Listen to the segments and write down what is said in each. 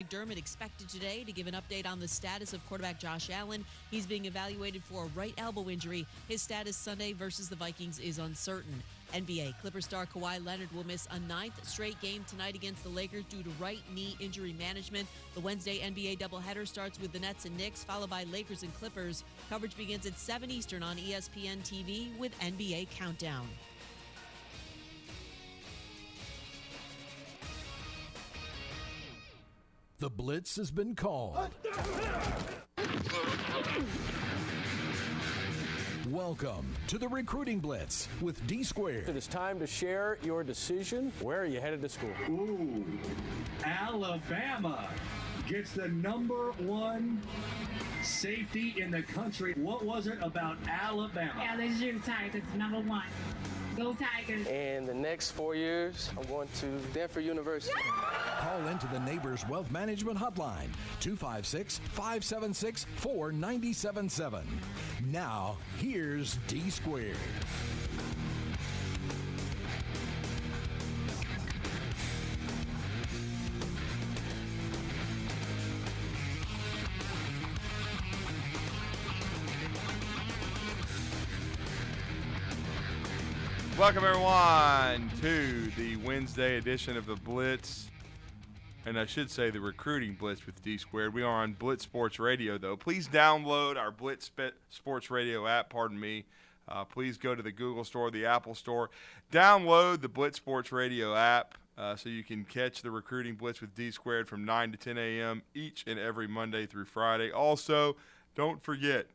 McDermott expected today to give an update on the status of quarterback Josh Allen. He's being evaluated for a right elbow injury. His status Sunday versus the Vikings is uncertain. NBA Clipper star Kawhi Leonard will miss a 9th straight game tonight against the Lakers due to right knee injury management. The Wednesday NBA doubleheader starts with the Nets and Knicks, followed by Lakers and Clippers. Coverage begins at 7 Eastern on ESPN TV with NBA Countdown. The Blitz has been called. Welcome to the Recruiting Blitz with D Squared. It is time to share your decision. Where are you headed to school? Ooh, Alabama gets the #1 safety in the country. What was it about Alabama? LSU Tigers, #1. Go Tigers. And the next 4 years, I'm going to Denver University. Call into the Neighbors Wealth Management Hotline, 256-576-4977. Now, here's D Squared. Welcome, everyone, to the Wednesday edition of the Blitz, and I should say the Recruiting Blitz with D Squared. We are on Blitz Sports Radio, though. Please download our Blitz Sports Radio app, please go to the Google Store, the Apple Store. Download the Blitz Sports Radio app so you can catch the Recruiting Blitz with D Squared from 9 to 10 a.m. each and every Monday through Friday. Also, don't forget,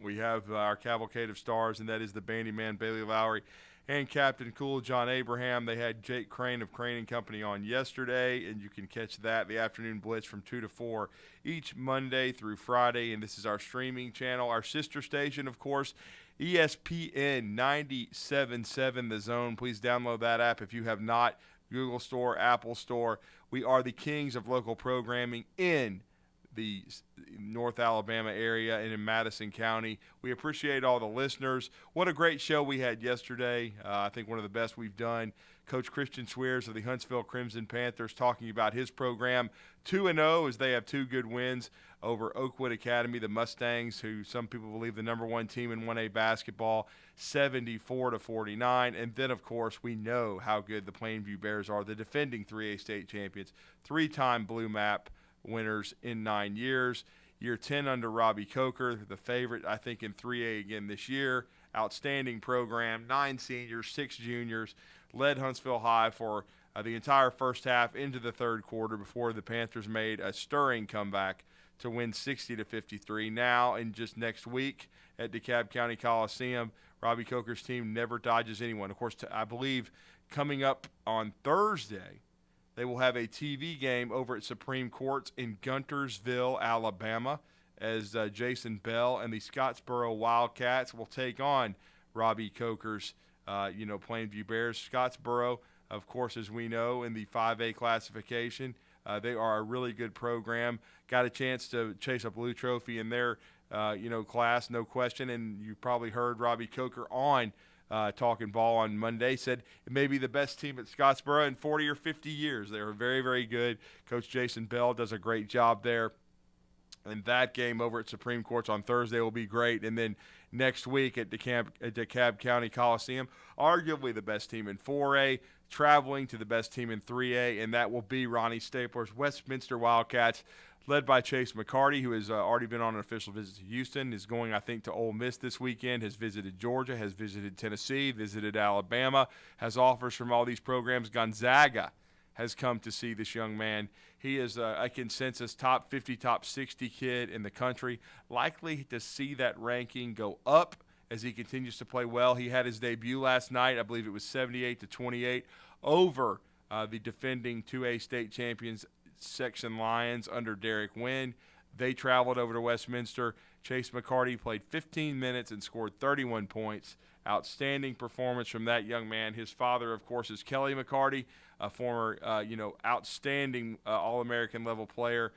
we have our cavalcade of stars, and that is the Bandyman Bailey Lowry and Captain Cool John Abraham. They had Jake Crane of Crane & Company on yesterday, and you can catch that, the afternoon blitz, from 2 to 4 each Monday through Friday. And this is our streaming channel. Our sister station, of course, ESPN 97.7 The Zone. Please download that app if you have not. Google Store, Apple Store. We are the kings of local programming in the North Alabama area and in Madison County. We appreciate all the listeners. What a great show we had yesterday. I think one of the best we've done. Coach Christian Swears of the Huntsville Crimson Panthers talking about his program. 2-0 as they have 2 good wins over Oakwood Academy, the Mustangs, who some people believe the #1 team in 1A basketball, 74-49. And then, of course, we know how good the Plainview Bears are, the defending 3A state champions, 3-time Blue Map winners in 9 years. Year 10 under Robbie Coker, the favorite, I think, in 3A again this year. Outstanding program, 9 seniors, 6 juniors, led Huntsville High for the entire first half into the third quarter before the Panthers made a stirring comeback to win 60-53. Now, in just next week at DeKalb County Coliseum, Robbie Coker's team never dodges anyone. Of course, I believe coming up on Thursday, they will have a TV game over at Supreme Courts in Guntersville, Alabama, as Jason Bell and the Scottsboro Wildcats will take on Robbie Coker's, Plainview Bears. Scottsboro, of course, as we know, in the 5A classification, they are a really good program. Got a chance to chase a blue trophy in their, class, no question. And you probably heard Robbie Coker on Talking Ball on Monday, said it may be the best team at Scottsboro in 40 or 50 years. They are very, very good. Coach Jason Bell does a great job there. And that game over at Supreme Courts on Thursday will be great. And then next week at DeKalb County Coliseum, arguably the best team in 4A, traveling to the best team in 3A, and that will be Ronnie Stapler's Westminster Wildcats, led by Chase McCarty, who has already been on an official visit to Houston, is going, I think, to Ole Miss this weekend, has visited Georgia, has visited Tennessee, visited Alabama, has offers from all these programs. Gonzaga has come to see this young man. He is a consensus top 50, top 60 kid in the country, likely to see that ranking go up as he continues to play well. He had his debut last night. I believe it was 78-28 over the defending 2A state champions, Section Lions, under Derek Wynn. They traveled over to Westminster. Chase McCarty played 15 minutes and scored 31 points. Outstanding performance from that young man. His father, of course, is Kelly McCarty, a former, outstanding All-American level player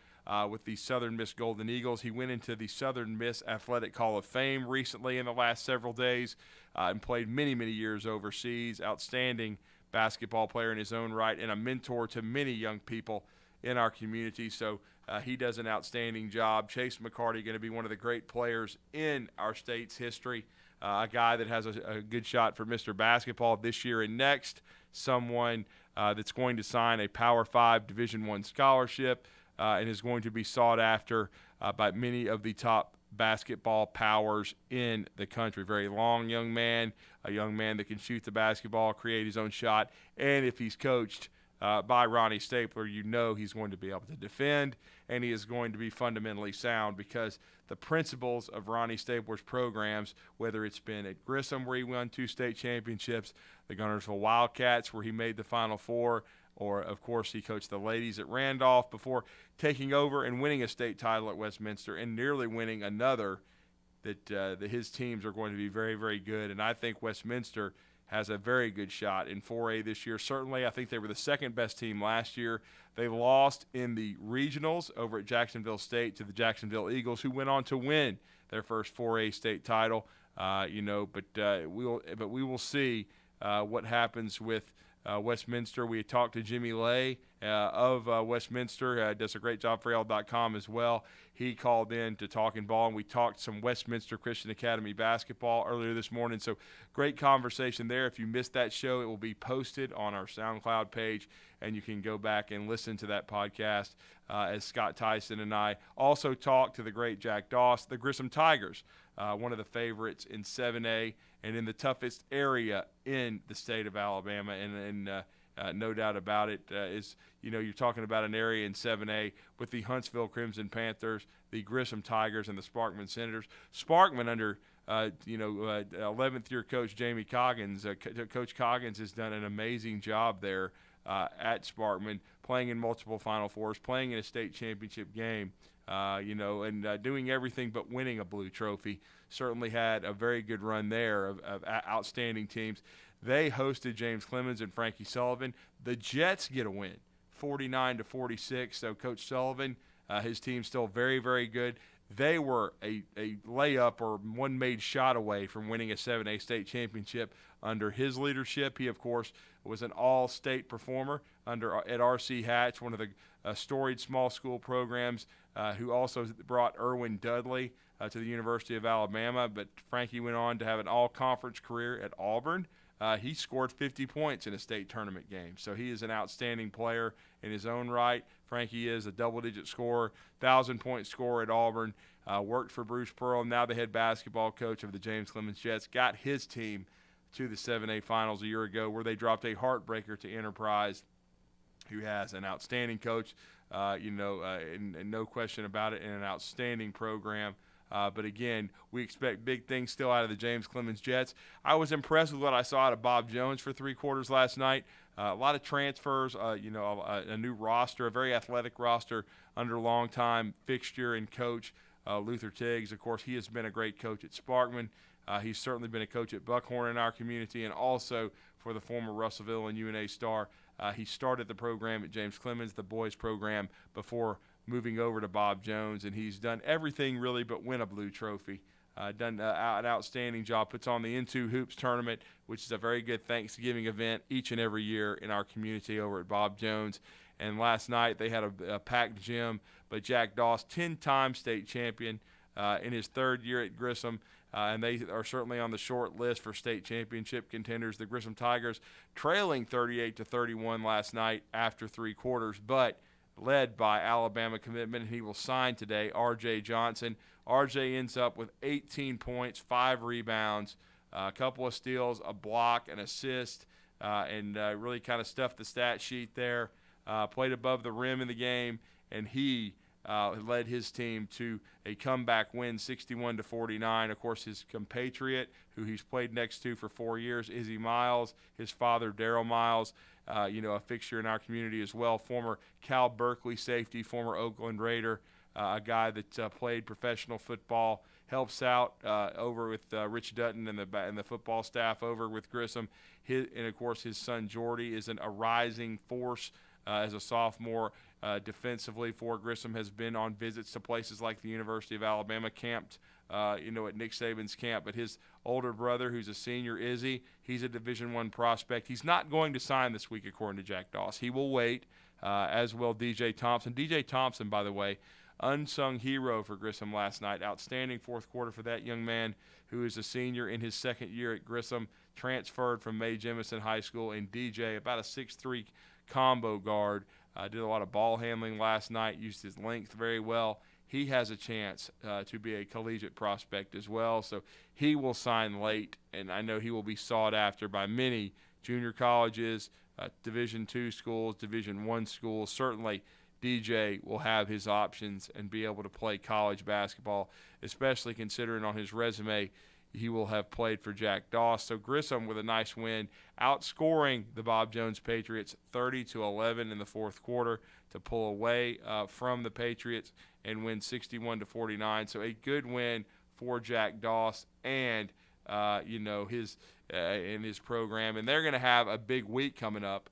with the Southern Miss Golden Eagles. He went into the Southern Miss Athletic Hall of Fame recently in the last several days and played many, many years overseas. Outstanding basketball player in his own right and a mentor to many young people in our community. So he does an outstanding job. Chase McCarty going to be one of the great players in our state's history. A guy that has a good shot for Mr. Basketball this year and next. Someone that's going to sign a Power 5 Division I scholarship and is going to be sought after by many of the top basketball powers in the country. Very long young man, a young man that can shoot the basketball, create his own shot, and if he's coached by Ronnie Stapler, you know he's going to be able to defend, and he is going to be fundamentally sound because the principles of Ronnie Stapler's programs, whether it's been at Grissom where he won 2 state championships, the Gunnersville Wildcats where he made the Final Four, or, of course, he coached the ladies at Randolph before taking over and winning a state title at Westminster and nearly winning another, that his teams are going to be very, very good. And I think Westminster has a very good shot in 4A this year. Certainly, I think they were the second-best team last year. They lost in the regionals over at Jacksonville State to the Jacksonville Eagles, who went on to win their first 4A state title. But we will see what happens with Westminster. We talked to Jimmy Lay of Westminster, does a great job for AL.com as well. He called in to Talking Ball, and we talked some Westminster Christian Academy basketball earlier this morning. So great conversation there. If you missed that show, it will be posted on our SoundCloud page, and you can go back and listen to that podcast as Scott Tyson and I also talked to the great Jack Doss, the Grissom Tigers, one of the favorites in 7A and in the toughest area in the state of Alabama. And no doubt about it, you're talking about an area in 7A with the Huntsville Crimson Panthers, the Grissom Tigers, and the Sparkman Senators. Sparkman under 11th year coach Jamie Coggins. Coach Coggins has done an amazing job there at Sparkman, playing in multiple Final Fours, playing in a state championship game, and doing everything but winning a blue trophy. Certainly had a very good run there of outstanding teams. They hosted James Clemens and Frankie Sullivan. The Jets get a win, 49-46. So Coach Sullivan, his team's still very, very good. They were a layup or one made shot away from winning a 7A state championship under his leadership. He, of course, was an all-state performer at R.C. Hatch, one of the storied small school programs, who also brought Erwin Dudley to the University of Alabama. But Frankie went on to have an all-conference career at Auburn. He scored 50 points in a state tournament game. So he is an outstanding player in his own right. Frankie is a double-digit scorer, 1,000-point scorer at Auburn, worked for Bruce Pearl, now the head basketball coach of the James Clemens Jets, got his team to the 7A finals a year ago where they dropped a heartbreaker to Enterprise, who has an outstanding coach, and no question about it, and an outstanding program. But again, we expect big things still out of the James Clemens Jets. I was impressed with what I saw out of Bob Jones for 3 quarters last night. A lot of transfers, a new roster, a very athletic roster under longtime fixture and coach Luther Tiggs. Of course, he has been a great coach at Sparkman. He's certainly been a coach at Buckhorn in our community, and also for the former Russellville and UNA star. He started the program at James Clemens, the boys program, before moving over to Bob Jones, and he's done everything really but win a blue trophy. Done an outstanding job, puts on the Into Hoops tournament, which is a very good Thanksgiving event each and every year in our community over at Bob Jones. And last night they had a packed gym, but Jack Doss, 10-time state champion in his 3rd year at Grissom, and they are certainly on the short list for state championship contenders. The Grissom Tigers trailing 38-31 last night after 3 quarters, but led by Alabama commitment, and he will sign today, R.J. Johnson. R.J. ends up with 18 points, 5 rebounds, a couple of steals, a block, an assist, and really kind of stuffed the stat sheet there. Played above the rim in the game, and he led his team to a comeback win, 61-49. Of course, his compatriot, who he's played next to for 4 years, Izzy Miles, his father, Daryl Miles, a fixture in our community as well, former Cal Berkeley safety, former Oakland Raider, a guy that played professional football, helps out over with Rich Dutton and the football staff over with Grissom. And, of course, his son Jordy is a rising force as a sophomore defensively for Grissom, has been on visits to places like the University of Alabama, camped at Nick Saban's camp. But his older brother, who's a senior, Izzy, he's a Division I prospect. He's not going to sign this week, according to Jack Doss. He will wait as will DJ Thompson. DJ Thompson, by the way, unsung hero for Grissom last night. Outstanding fourth quarter for that young man who is a senior in his second year at Grissom, transferred from Mae Jemison High School. And DJ, about a 6'3" combo guard, did a lot of ball handling last night, used his length very well. He has a chance to be a collegiate prospect as well, so he will sign late, and I know he will be sought after by many junior colleges, Division II schools, Division I schools. Certainly DJ will have his options and be able to play college basketball, especially considering on his resume he will have played for Jack Doss. So Grissom with a nice win, outscoring the Bob Jones Patriots 30-11 in the fourth quarter to pull away from the Patriots and win 61-49. So a good win for Jack Doss and his in his program. And they're going to have a big week coming up.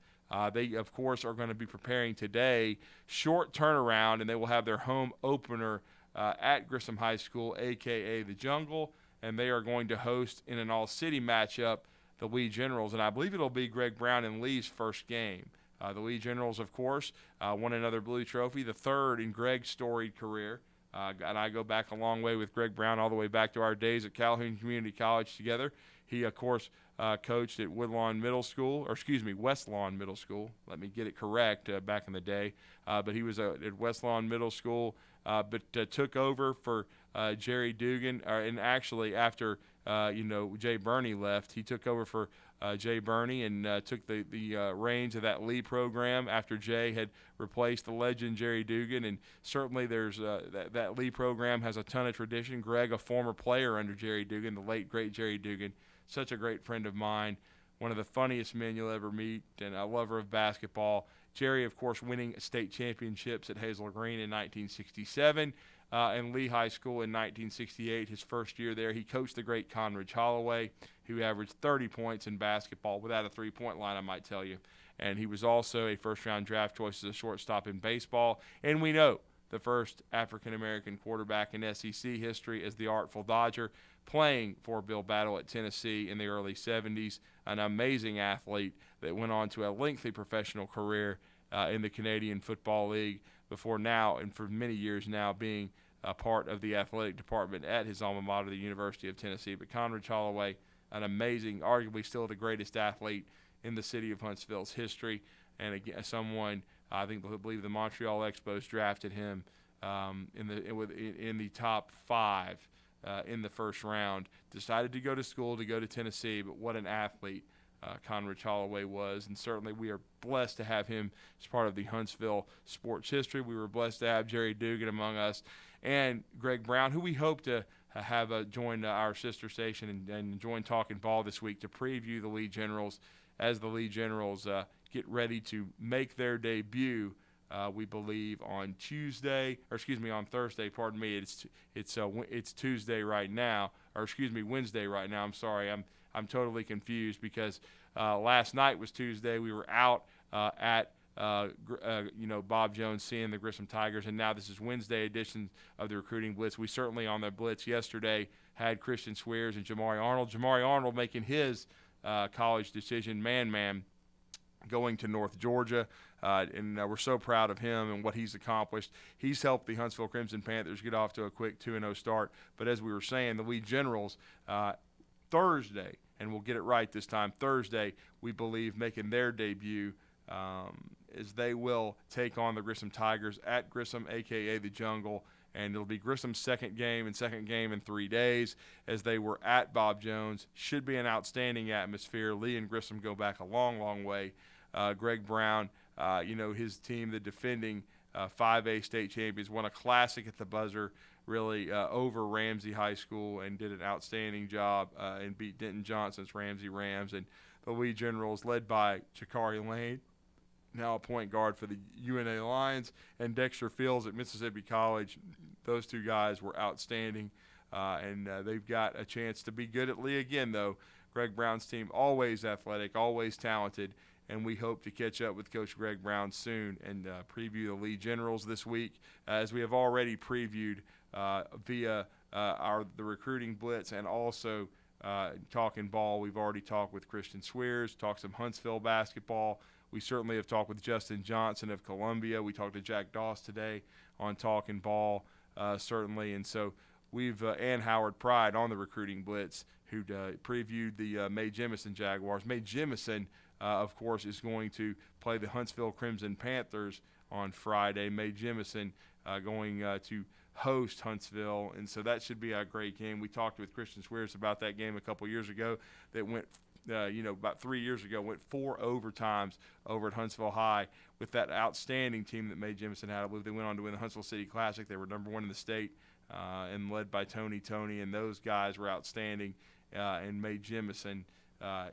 They, of course, are going to be preparing today. Short turnaround, and they will have their home opener at Grissom High School, a.k.a. the Jungle. And they are going to host in an all-city matchup the Lee Generals. And I believe it'll be Greg Brown and Lee's first game. The Lee Generals, of course, won another Blue Trophy, the third in Greg's storied career. And I go back a long way with Greg Brown, all the way back to our days at Calhoun Community College together. He, of course, coached at Westlawn Middle School. Let me get it correct back in the day. But he was at Westlawn Middle School, but took over for Jerry Dugan. And actually, after Jay Burney left, he took over for Jay Burney and took the reins of that Lee program after Jay had replaced the legend Jerry Dugan. And certainly there's that Lee program has a ton of tradition. Greg, a former player under Jerry Dugan, the late, great Jerry Dugan, such a great friend of mine, one of the funniest men you'll ever meet, and a lover of basketball. Jerry, of course, winning state championships at Hazel Green in 1967 and Lee High School in 1968, his first year there. He coached the great Conridge Holloway, who averaged 30 points in basketball without a three-point line, I might tell you. And he was also a first-round draft choice as a shortstop in baseball. And we know the first African-American quarterback in SEC history as the Artful Dodger, playing for Bill Battle at Tennessee in the early 70s, an amazing athlete that went on to a lengthy professional career in the Canadian Football League before now, and for many years now, being a part of the athletic department at his alma mater, the University of Tennessee. But Conridge Holloway, an amazing, arguably still the greatest athlete in the city of Huntsville's history, and again, someone I believe the Montreal Expos drafted him in the top 5 in the first round. Decided to go to school, to go to Tennessee, but what an athlete Conridge Holloway was, and certainly we are blessed to have him as part of the Huntsville sports history. We were blessed to have Jerry Dugan among us, and Greg Brown, who we hope to have join our sister station and join Talking Ball this week to preview the Lee Generals as the Lee Generals get ready to make their debut. We believe on Thursday. Pardon me. It's Tuesday right now, Wednesday right now. I'm sorry. I'm totally confused because last night was Tuesday. We were out at Bob Jones seeing the Grissom Tigers, and now this is Wednesday edition of the Recruiting Blitz. We certainly on the Blitz yesterday had Christian Swears and Jamari Arnold. Jamari Arnold making his college decision, man, going to North Georgia. And we're so proud of him and what he's accomplished. He's helped the Huntsville Crimson Panthers get off to a quick 2-0 start. But as we were saying, the Lee Generals Thursday, and we'll get it right this time, Thursday, we believe making their debut as they will take on the Grissom Tigers at Grissom, a.k.a. the Jungle. And it'll be Grissom's second game in 3 days as they were at Bob Jones. Should be an outstanding atmosphere. Lee and Grissom go back a long, long way. Greg Brown, his team, the defending 5A state champions, won a classic at the buzzer, really over Ramsey High School, and did an outstanding job and beat Denton Johnson's Ramsey Rams. And the Lee Generals, led by Chakari Lane, now a point guard for the UNA Lions, and Dexter Fields at Mississippi College. Those two guys were outstanding, and they've got a chance to be good at Lee again, though. Greg Brown's team, always athletic, always talented, and we hope to catch up with Coach Greg Brown soon and preview the Lee Generals this week, as we have already previewed via the Recruiting Blitz and also Talking Ball. We've already talked with Christian Swears, talked some Huntsville basketball. We certainly have talked with Justin Johnson of Columbia. We talked to Jack Doss today on Talking Ball, certainly. And so we've and Howard Pride on the Recruiting Blitz, who previewed the Mae Jemison Jaguars. Mae Jemison, of course, is going to play the Huntsville Crimson Panthers on Friday. Mae Jemison going to host Huntsville, and so that should be a great game. We talked with Christian Swears about that game a couple years ago that went, about 3 years ago, went 4 overtimes over at Huntsville High with that outstanding team that Mae Jemison had. I believe they went on to win the Huntsville City Classic. They were number 1 in the state and led by Tony, and those guys were outstanding, and Mae Jemison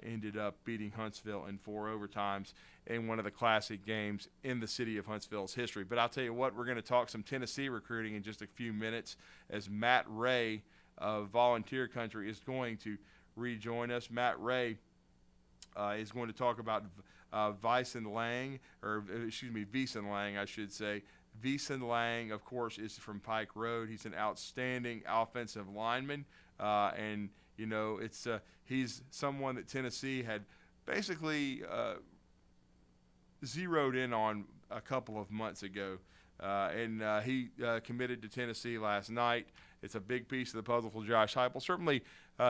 ended up beating Huntsville in 4 overtimes in one of the classic games in the city of Huntsville's history. But I'll tell you what, we're going to talk some Tennessee recruiting in just a few minutes as Matt Ray of Volunteer Country is going to rejoin us. Matt Ray is going to talk about Vyson Lang, Veason Lang, I should say. Veason Lang, of course, is from Pike Road. He's an outstanding offensive lineman, and he's someone that Tennessee had basically zeroed in on a couple of months ago, and he committed to Tennessee last night. It's a big piece of the puzzle for Josh Heupel. Certainly,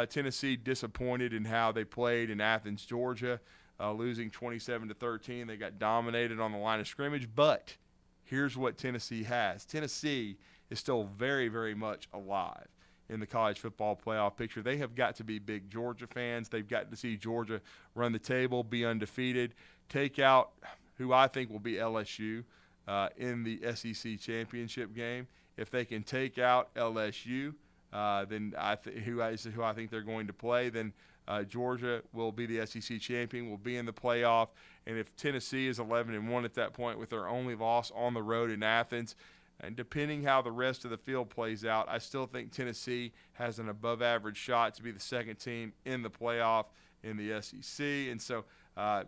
Tennessee disappointed in how they played in Athens, Georgia, losing 27-13. They got dominated on the line of scrimmage, but here's what Tennessee has. Tennessee is still very, very much alive in the college football playoff picture. They have got to be big Georgia fans. They've got to see Georgia run the table, be undefeated, take out who I think will be LSU in the SEC championship game. If they can take out LSU, then who I think they're going to play, then Georgia will be the SEC champion, will be in the playoff. And if Tennessee is 11-1 at that point with their only loss on the road in Athens, and depending how the rest of the field plays out, I still think Tennessee has an above-average shot to be the second team in the playoff in the SEC. And so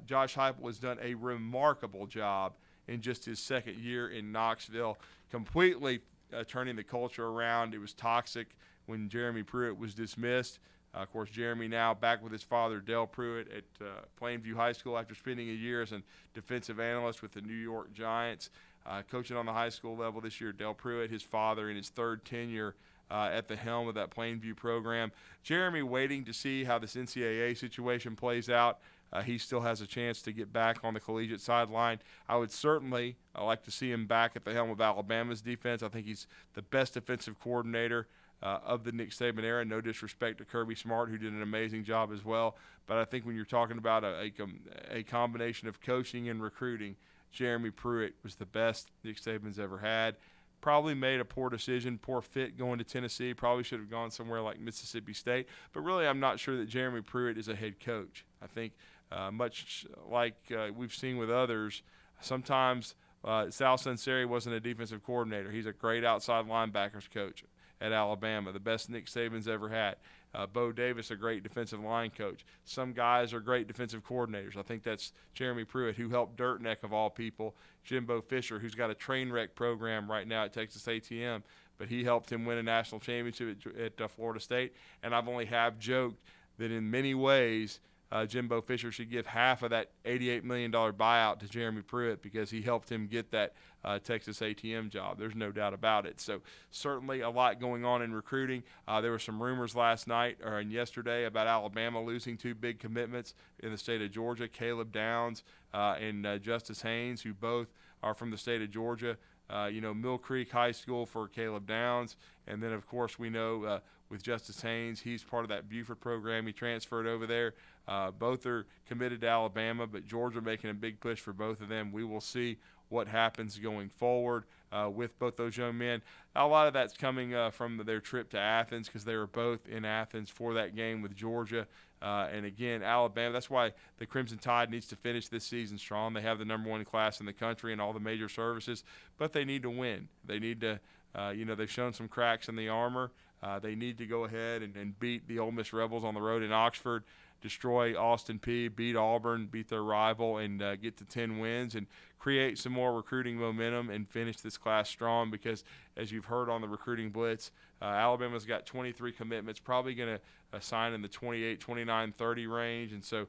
Josh Heupel has done a remarkable job in just his second year in Knoxville, completely turning the culture around. It was toxic when Jeremy Pruitt was dismissed. Of course, Jeremy now back with his father, Dale Pruitt, at Plainview High School after spending a year as a defensive analyst with the New York Giants. Coaching on the high school level this year, Dale Pruitt, his father, in his third tenure at the helm of that Plainview program. Jeremy waiting to see how this NCAA situation plays out. He still has a chance to get back on the collegiate sideline. I would certainly like to see him back at the helm of Alabama's defense. I think he's the best defensive coordinator of the Nick Saban era. No disrespect to Kirby Smart, who did an amazing job as well. But I think when you're talking about a combination of coaching and recruiting, Jeremy Pruitt was the best Nick Saban's ever had. Probably made a poor decision, poor fit going to Tennessee. Probably should have gone somewhere like Mississippi State. But really, I'm not sure that Jeremy Pruitt is a head coach. I think much like we've seen with others, sometimes Sal Sunseri wasn't a defensive coordinator. He's a great outside linebackers coach at Alabama, the best Nick Saban's ever had. Bo Davis, a great defensive line coach. Some guys are great defensive coordinators. I think that's Jeremy Pruitt, who helped Dirtneck, of all people. Jimbo Fisher, who's got a train wreck program right now at Texas A&M, but he helped him win a national championship at Florida State. And I've only joked that in many ways Jimbo Fisher should give half of that $88 million buyout to Jeremy Pruitt because he helped him get that Texas A&M job. There's no doubt about it. So certainly a lot going on in recruiting. There were some rumors last night and yesterday about Alabama losing 2 big commitments in the state of Georgia, Caleb Downs and Justice Haynes, who both are from the state of Georgia. Mill Creek High School for Caleb Downs. And then, of course, we know with Justice Haynes, he's part of that Buford program. He transferred over there. Both are committed to Alabama, but Georgia making a big push for both of them. We will see what happens going forward with both those young men. A lot of that's coming from their trip to Athens because they were both in Athens for that game with Georgia. And, again, Alabama, that's why the Crimson Tide needs to finish this season strong. They have the number 1 class in the country in all the major services, but they need to win. They need to, they've shown some cracks in the armor. They need to go ahead and beat the Ole Miss Rebels on the road in Oxford, destroy Austin Peay, beat Auburn, beat their rival, and get to 10 wins and create some more recruiting momentum and finish this class strong because, as you've heard on the Recruiting Blitz, Alabama's got 23 commitments, probably going to sign in the 28, 29, 30 range, and so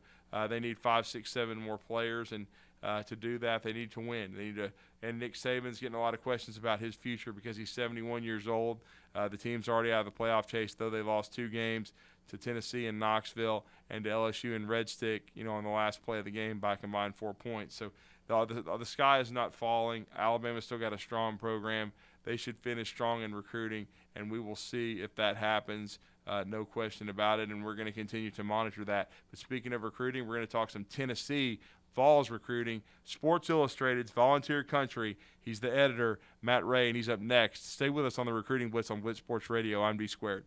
they need 5, 6, 7 more players. And to do that. They need to win. They need to. And Nick Saban's getting a lot of questions about his future because he's 71 years old. The team's already out of the playoff chase, though they lost 2 games to Tennessee and Knoxville and to LSU and Red Stick, on the last play of the game by combined 4 points. So the sky is not falling. Alabama's still got a strong program. They should finish strong in recruiting, and we will see if that happens. No question about it, and we're going to continue to monitor that. But speaking of recruiting, we're going to talk some Tennessee Vols recruiting. Sports Illustrated's Volunteer Country. He's the editor, Matt Ray, and he's up next. Stay with us on the Recruiting Blitz on Blitz Sports Radio. I'm D-Squared.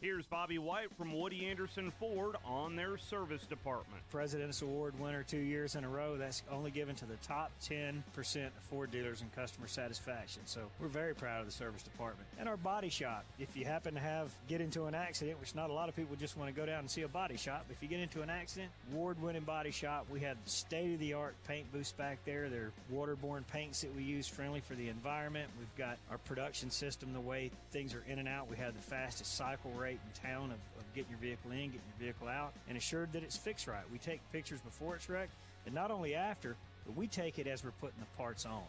Here's Bobby White from Woody Anderson Ford on their service department. President's Award winner 2 years in a row. That's only given to the top 10% of Ford dealers in customer satisfaction. So we're very proud of the service department. And our body shop. If you happen to get into an accident, which not a lot of people just want to go down and see a body shop. If you get into an accident, award-winning body shop. We have state-of-the-art paint booths back there. They're waterborne paints that we use, friendly for the environment. We've got our production system, the way things are in and out. We have the fastest cycle rate in town of getting your vehicle in, getting your vehicle out, and assured that it's fixed right. We take pictures before it's wrecked, and not only after, but we take it as we're putting the parts on.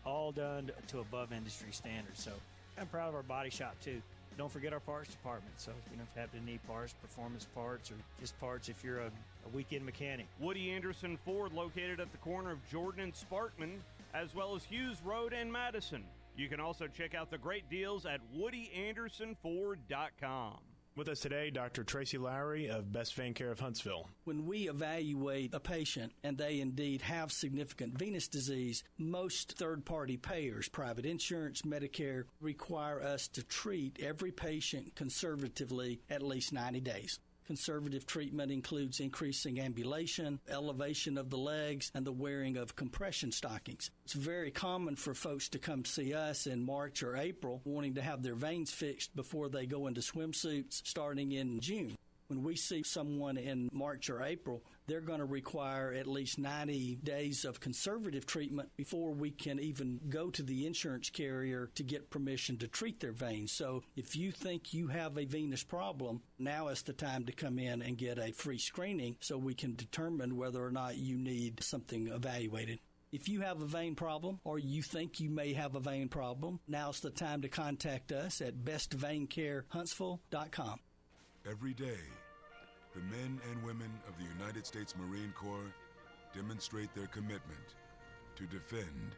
All done to above industry standards. So I'm proud of our body shop too. Don't forget our parts department. So you don't have to need parts, performance parts, or just parts if you're a weekend mechanic. Woody Anderson Ford, located at the corner of Jordan and Sparkman, as well as Hughes Road and Madison. You can also check out the great deals at WoodyAndersonFord.com. With us today, Dr. Tracy Lowry of Best Vein Care of Huntsville. When we evaluate a patient and they indeed have significant venous disease, most third-party payers, private insurance, Medicare, require us to treat every patient conservatively at least 90 days. Conservative treatment includes increasing ambulation, elevation of the legs, and the wearing of compression stockings. It's very common for folks to come see us in March or April wanting to have their veins fixed before they go into swimsuits starting in June. When we see someone in March or April, they're going to require at least 90 days of conservative treatment before we can even go to the insurance carrier to get permission to treat their veins. So if you think you have a venous problem, now is the time to come in and get a free screening so we can determine whether or not you need something evaluated. If you have a vein problem or you think you may have a vein problem, now's the time to contact us at bestveincarehuntsville.com. Every day, the men and women of the United States Marine Corps demonstrate their commitment to defend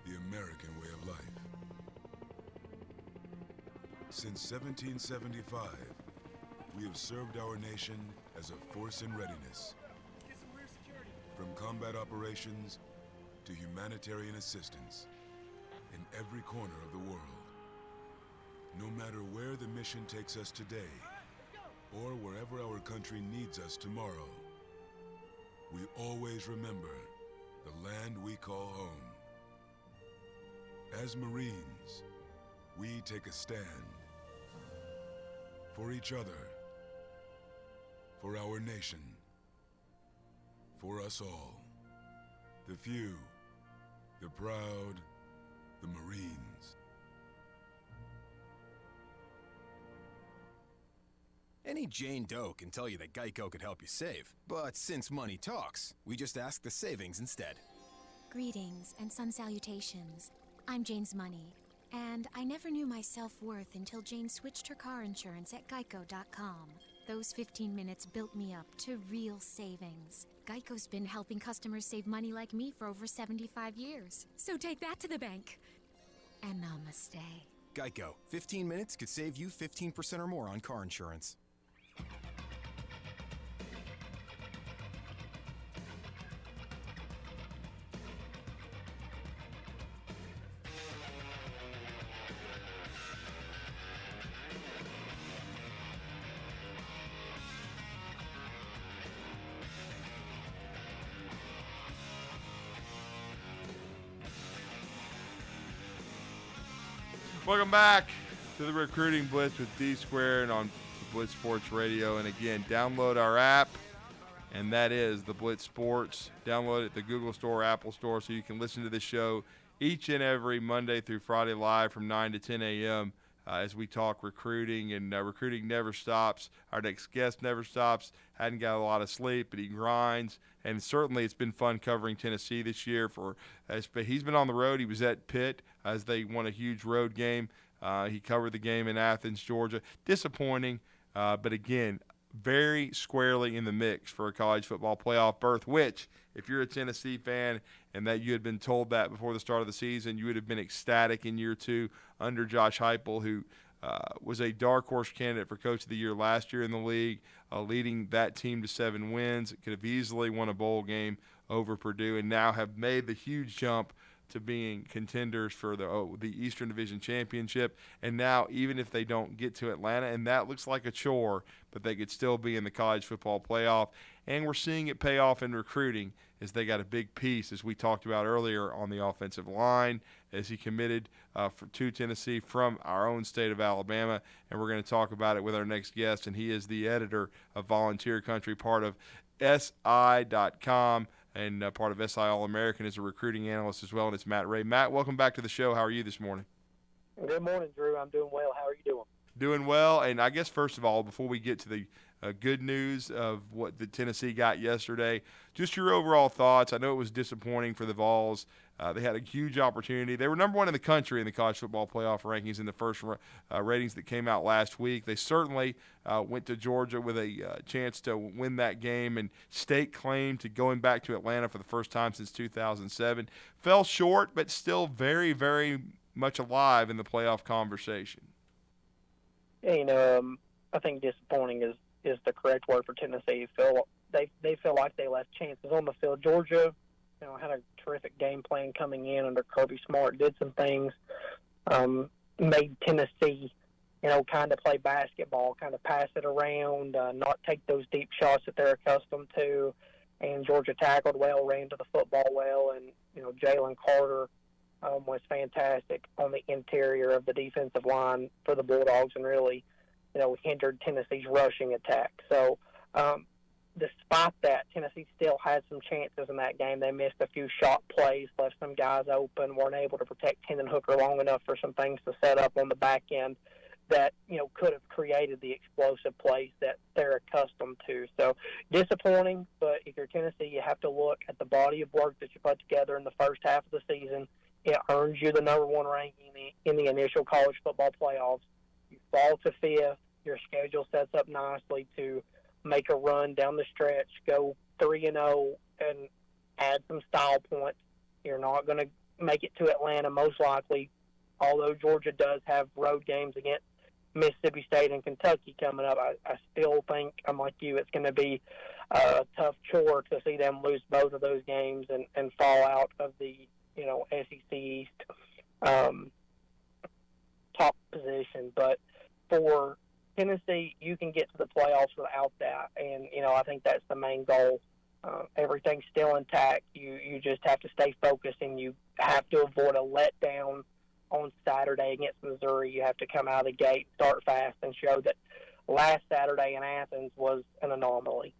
the American way of life. Since 1775, we have served our nation as a force in readiness. From combat operations to humanitarian assistance in every corner of the world. No matter where the mission takes us today, or wherever our country needs us tomorrow, we always remember the land we call home. As Marines, we take a stand for each other, for our nation, for us all. The few, the proud, the Marines. Any Jane Doe can tell you that Geico could help you save. But since money talks, we just ask the savings instead. Greetings and sun salutations. I'm Jane's Money, and I never knew my self-worth until Jane switched her car insurance at Geico.com. Those 15 minutes built me up to real savings. Geico's been helping customers save money like me for over 75 years. So take that to the bank. And namaste. Geico. 15 minutes could save you 15% or more on car insurance. Welcome back to the Recruiting Blitz with D-Squared on Blitz Sports Radio. And again, download our app, and that is the Blitz Sports. Download it at the Google Store, Apple Store, so you can listen to the show each and every Monday through Friday live from 9 to 10 a.m. as we talk recruiting, and recruiting never stops. Our next guest never stops. Hadn't got a lot of sleep, but he grinds. And certainly it's been fun covering Tennessee this year. He's been on the road. He was at Pitt as they won a huge road game. He covered the game in Athens, Georgia. Disappointing, but again, very squarely in the mix for a college football playoff berth, which, if you're a Tennessee fan and that you had been told that before the start of the season, you would have been ecstatic in year 2 under Josh Heupel, who was a dark horse candidate for Coach of the Year last year in the league, leading that team to 7 wins. It could have easily won a bowl game over Purdue, and now have made the huge jump to being contenders for the Eastern Division Championship. And now, even if they don't get to Atlanta, and that looks like a chore, but they could still be in the college football playoff. And we're seeing it pay off in recruiting, as they got a big piece, as we talked about earlier, on the offensive line, as he committed to Tennessee from our own state of Alabama. And we're going to talk about it with our next guest, and he is the editor of Volunteer Country, part of SI.com, and part of SI All-American, as a recruiting analyst as well, and it's Matt Ray. Matt, welcome back to the show. How are you this morning? Good morning, Drew. I'm doing well. How are you doing? Doing well, and I guess first of all, before we get to the good news of what the Tennessee got yesterday, just your overall thoughts. I know it was disappointing for the Vols. They had a huge opportunity. They were number 1 in the country in the college football playoff rankings in the first ratings that came out last week. They certainly went to Georgia with a chance to win that game and stake claim to going back to Atlanta for the first time since 2007. Fell short, but still very, very much alive in the playoff conversation. Yeah, I think disappointing is the correct word for Tennessee. They feel like they left chances on the field. Georgia, had a terrific game plan coming in under Kirby Smart, did some things, made Tennessee, kind of play basketball, kind of pass it around, not take those deep shots that they're accustomed to. And Georgia tackled well, ran to the football well, and, Jalen Carter was fantastic on the interior of the defensive line for the Bulldogs, and really, hindered Tennessee's rushing attack. So, despite that, Tennessee still had some chances in that game. They missed a few shot plays, left some guys open, weren't able to protect Hendon Hooker long enough for some things to set up on the back end that, could have created the explosive plays that they're accustomed to. So, disappointing, but if you're Tennessee, you have to look at the body of work that you put together in the first half of the season. It earns you the number 1 ranking in the initial college football playoffs. You fall to 5th. Your schedule sets up nicely to make a run down the stretch, go 3-0, and add some style points. You're not going to make it to Atlanta, most likely, although Georgia does have road games against Mississippi State and Kentucky coming up. I still think, I'm like you, it's going to be a tough chore to see them lose both of those games and fall out of the SEC East top position. But for Tennessee, you can get to the playoffs without that, and I think that's the main goal. Everything's still intact. You just have to stay focused, and you have to avoid a letdown on Saturday against Missouri. You have to come out of the gate, start fast, and show that last Saturday in Athens was an anomaly.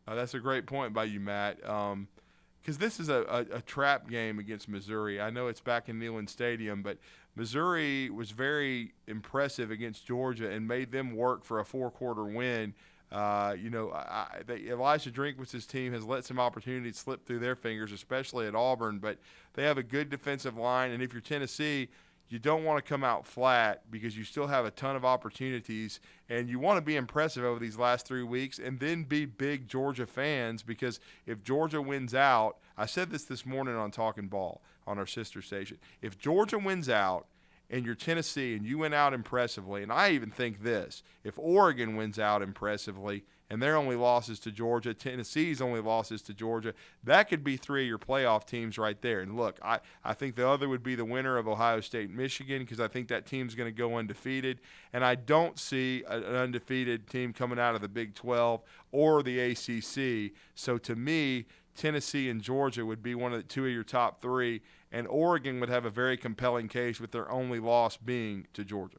That's a great point by you, Matt. Because this is a trap game against Missouri. I know it's back in Neyland Stadium, but Missouri was very impressive against Georgia and made them work for a 4-quarter win. Elijah Drinkwitz' team has let some opportunities slip through their fingers, especially at Auburn, but they have a good defensive line, and if you're Tennessee, you don't want to come out flat because you still have a ton of opportunities, and you want to be impressive over these last 3 weeks and then be big Georgia fans, because if Georgia wins out, I said this morning on Talking Ball on our sister station, if Georgia wins out and you're Tennessee and you went out impressively, and I even think this, if Oregon wins out impressively and their only losses to Georgia, Tennessee's only losses to Georgia, that could be 3 of your playoff teams right there. And look, I think the other would be the winner of Ohio State and Michigan, because I think that team's going to go undefeated. And I don't see an undefeated team coming out of the Big 12 or the ACC. So to me, Tennessee and Georgia would be one of the 2 of your top 3, and Oregon would have a very compelling case with their only loss being to Georgia.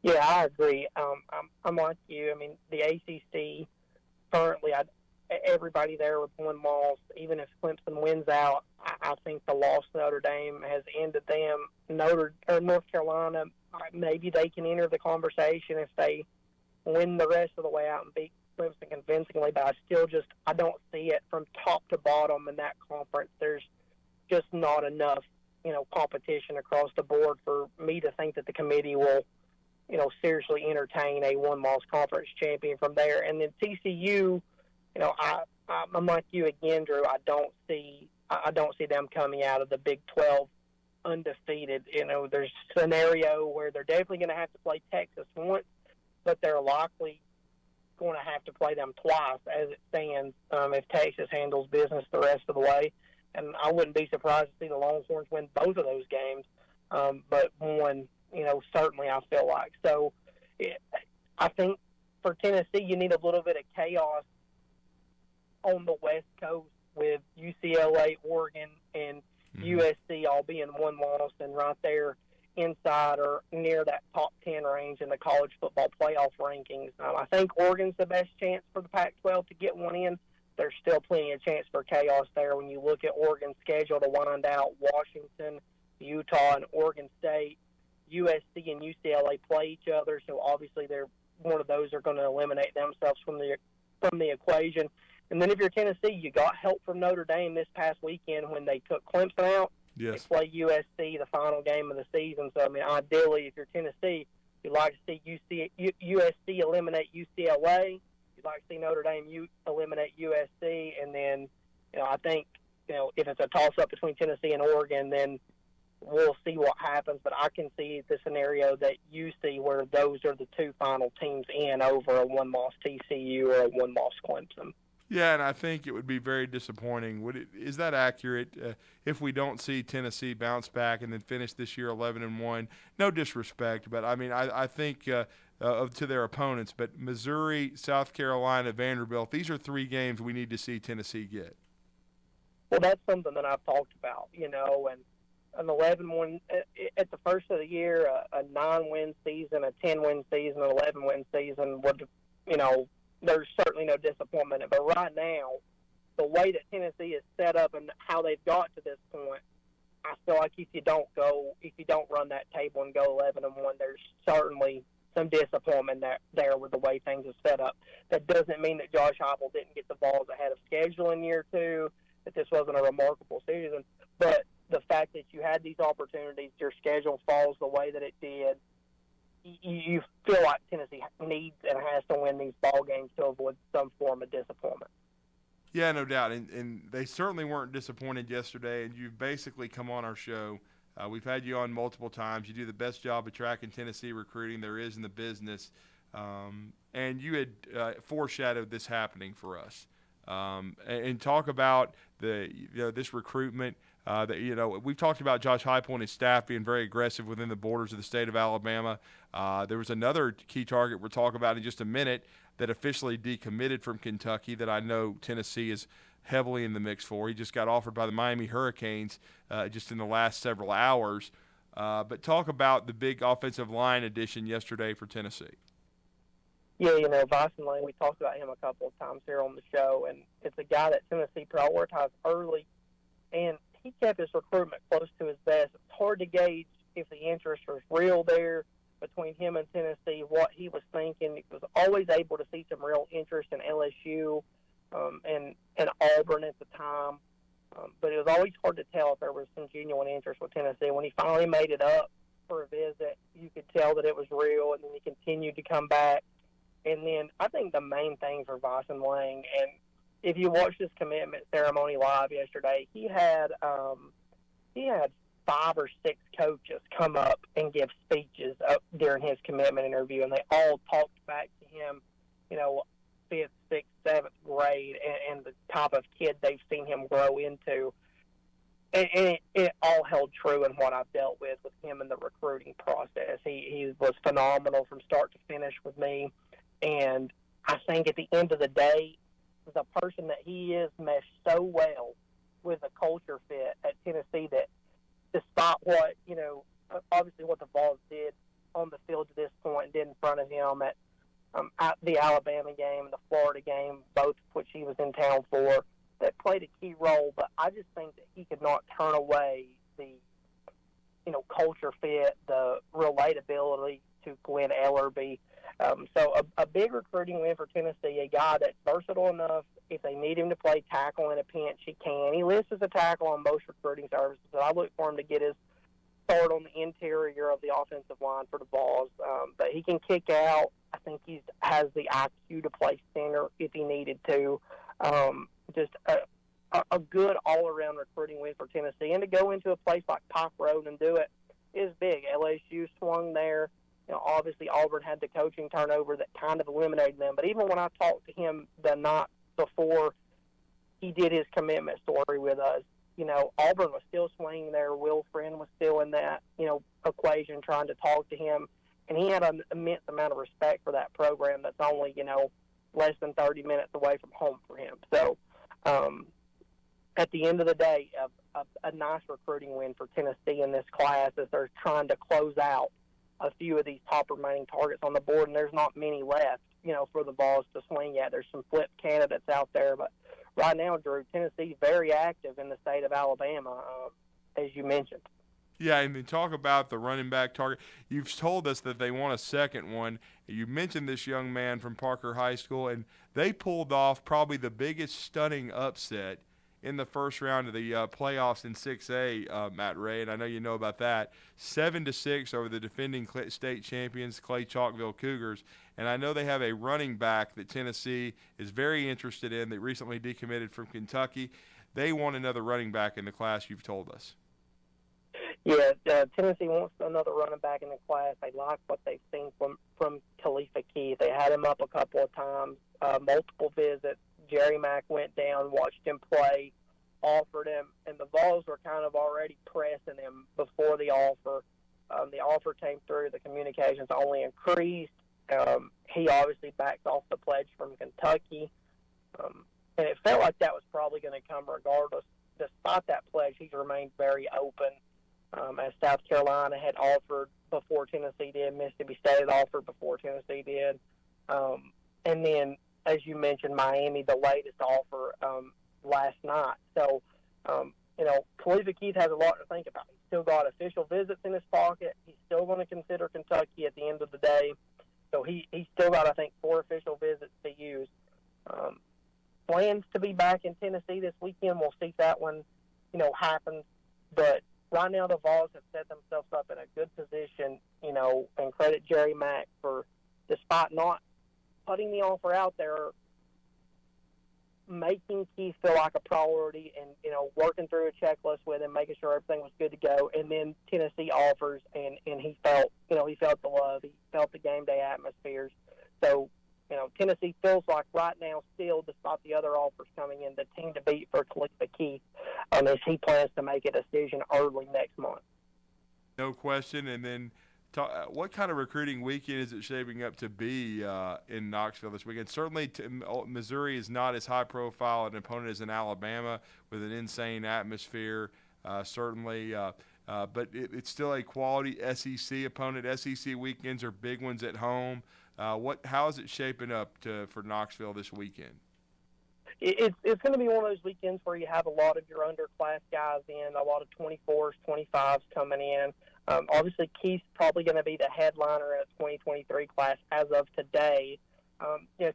Yeah, I agree. I'm like you. I mean, the ACC currently, everybody there with one loss. Even if Clemson wins out, I think the loss to Notre Dame has ended them. North Carolina, maybe they can enter the conversation if they win the rest of the way out and beat Clemson convincingly, but I don't see it from top to bottom in that conference. There's just not enough, competition across the board for me to think that the committee will, seriously entertain a one-loss conference champion from there. And then TCU, I'm like you again, Drew. I don't see them coming out of the Big 12 undefeated. There's a scenario where they're definitely going to have to play Texas once, but they're likely going to have to play them twice as it stands if Texas handles business the rest of the way. And I wouldn't be surprised to see the Longhorns win both of those games, but one, certainly I feel like. So I think for Tennessee, you need a little bit of chaos on the West Coast with UCLA, Oregon, and USC all being one loss and right there inside or near that top 10 range in the college football playoff rankings. I think Oregon's the best chance for the Pac-12 to get one in. There's still plenty of chance for chaos there when you look at Oregon's schedule to wind out. Washington, Utah, and Oregon State, USC and UCLA play each other, so obviously one of those are going to eliminate themselves from the equation. And then if you're Tennessee, you got help from Notre Dame this past weekend when they took Clemson out. Yes. They play USC the final game of the season. So, ideally, if you're Tennessee, you'd like to see USC eliminate UCLA. You'd like to see Notre Dame eliminate USC. And then, I think, if it's a toss-up between Tennessee and Oregon, then we'll see what happens. But I can see the scenario that you see where those are the two final teams in over a one-loss TCU or a one-loss Clemson. Yeah, and I think it would be very disappointing. Is that accurate? If we don't see Tennessee bounce back and then finish this year 11-1, no disrespect, but I think to their opponents. But Missouri, South Carolina, Vanderbilt, these are three games we need to see Tennessee get. Well, that's something that I've talked about, and an 11-win at the first of the year, a 9-win season, a 10-win season, an 11-win season would, there's certainly no disappointment. But right now, the way that Tennessee is set up and how they've got to this point, I feel like if you don't run that table and go 11-1, there's certainly some disappointment there with the way things are set up. That doesn't mean that Josh Heupel didn't get the balls ahead of schedule in year two, that this wasn't a remarkable season. But the fact that you had these opportunities, your schedule falls the way that it did, you feel like Tennessee needs and has to win these ball games to avoid some form of disappointment. Yeah, no doubt. And they certainly weren't disappointed yesterday, and you've basically come on our show. We've had you on multiple times. You do the best job of tracking Tennessee recruiting there is in the business. And you had foreshadowed this happening for us. And talk about this recruitment. We've talked about Josh Heupel and his staff being very aggressive within the borders of the state of Alabama. There was another key target we'll talk about in just a minute that officially decommitted from Kentucky that I know Tennessee is heavily in the mix for. He just got offered by the Miami Hurricanes just in the last several hours. But talk about the big offensive line addition yesterday for Tennessee. Yeah, Vyson Lane, we talked about him a couple of times here on the show, and it's a guy that Tennessee prioritized early, and he kept his recruitment close to his vest. It's hard to gauge if the interest was real there between him and Tennessee, what he was thinking. He was always able to see some real interest in LSU and Auburn at the time, but it was always hard to tell if there was some genuine interest with Tennessee. When he finally made it up for a visit, you could tell that it was real, and then he continued to come back. And then I think the main thing for Vyson Lang, and if you watched his commitment ceremony live yesterday, he had 5 or 6 coaches come up and give speeches during his commitment interview, and they all talked back to him, 5th, 6th, 7th grade, and the type of kid they've seen him grow into. And it all held true in what I've dealt with him in the recruiting process. He was phenomenal from start to finish with me. And I think at the end of the day, the person that he is meshed so well with the culture fit at Tennessee that despite what, obviously what the Vols did on the field to this point and did in front of him at at the Alabama game and the Florida game, both of which he was in town for, that played a key role. But I just think that he could not turn away the, culture fit, the relatability to Glenn Ellerby. So a big recruiting win for Tennessee, a guy that's versatile enough. If they need him to play tackle in a pinch, he can. He lists as a tackle on most recruiting services, so I look for him to get his start on the interior of the offensive line for the Vols. But he can kick out. I think he has the IQ to play center if he needed to. Just a good all-around recruiting win for Tennessee. And to go into a place like Pike Road and do it is big. LSU swung there. Obviously Auburn had the coaching turnover that kind of eliminated them. But even when I talked to him the night before he did his commitment story with us, Auburn was still swinging there. Will Friend was still in that, equation trying to talk to him. And he had an immense amount of respect for that program that's only, less than 30 minutes away from home for him. So at the end of the day, a nice recruiting win for Tennessee in this class as they're trying to close out a few of these top remaining targets on the board, and there's not many left, for the Vols to swing at. There's some flip candidates out there, but right now, Drew, Tennessee's very active in the state of Alabama, as you mentioned. Yeah, and then talk about the running back target. You've told us that they want a second one. You mentioned this young man from Parker High School, and they pulled off probably the biggest stunning upset in the first round of the playoffs in 6A, Matt Ray, and I know you know about that. 7-6 over the defending state champions, Clay Chalkville Cougars. And I know they have a running back that Tennessee is very interested in that recently decommitted from Kentucky. They want another running back in the class, you've told us. Yeah, Tennessee wants another running back in the class. They like what they've seen from Khalifa Keith. They had him up a couple of times, multiple visits. Jerry Mack went down, watched him play, offered him, and the Vols were kind of already pressing him before the offer. The offer came through. The communications only increased. He obviously backed off the pledge from Kentucky, and it felt like that was probably going to come regardless. Despite that pledge, he's remained very open. As South Carolina had offered before Tennessee did, Mississippi State had offered before Tennessee did, and then, as you mentioned, Miami, the latest offer last night. So, Khalifa Keith has a lot to think about. He's still got official visits in his pocket. He's still going to consider Kentucky at the end of the day. So he's still got, I think, 4 official visits to use. Plans to be back in Tennessee this weekend. We'll see if that one, happens. But right now the Vols have set themselves up in a good position, and credit Jerry Mack for, despite not putting the offer out there, making Keith feel like a priority and, working through a checklist with him, making sure everything was good to go. And then Tennessee offers, and he felt, he felt the love. He felt the game day atmospheres. So, Tennessee feels like right now still, despite the other offers coming in, the team to beat for Khalifa Keith, as he plans to make a decision early next month. No question. And then what kind of recruiting weekend is it shaping up to be in Knoxville this weekend? Certainly Missouri is not as high-profile an opponent as in Alabama with an insane atmosphere, certainly. But it's still a quality SEC opponent. SEC weekends are big ones at home. How is it shaping up for Knoxville this weekend? It's going to be one of those weekends where you have a lot of your underclass guys in, a lot of 24s, 25s coming in. Obviously, Keith's probably going to be the headliner in the 2023 class as of today.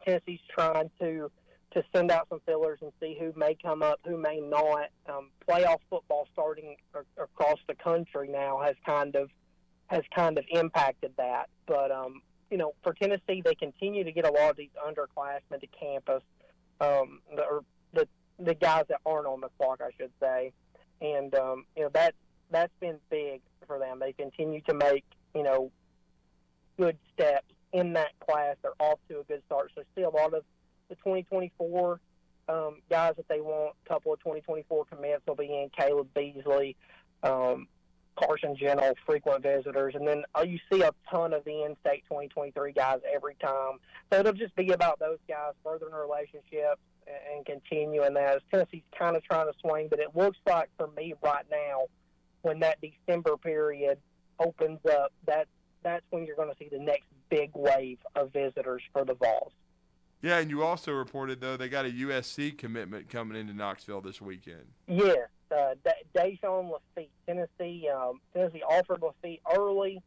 Tennessee's trying to send out some fillers and see who may come up, who may not. Playoff football starting across the country now has kind of impacted that. But for Tennessee, they continue to get a lot of these underclassmen to campus, or the guys that aren't on the clock, I should say, and that's been big for them. They continue to make good steps in that class. They're off to a good start. So see a lot of the 2024 guys that they want. A couple of 2024 commits will be in. Caleb Beasley, Carson Gentle, frequent visitors, and then you see a ton of the in-state 2023 guys every time. So it'll just be about those guys furthering relationships and continuing that. Tennessee's kind of trying to swing, but it looks like for me right now, when that December period opens up, that's that's when you're going to see the next big wave of visitors for the Vols. Yeah, and you also reported, though, they got a USC commitment coming into Knoxville this weekend. Yes, Dejon Lafitte, Tennessee offered Lafitte early.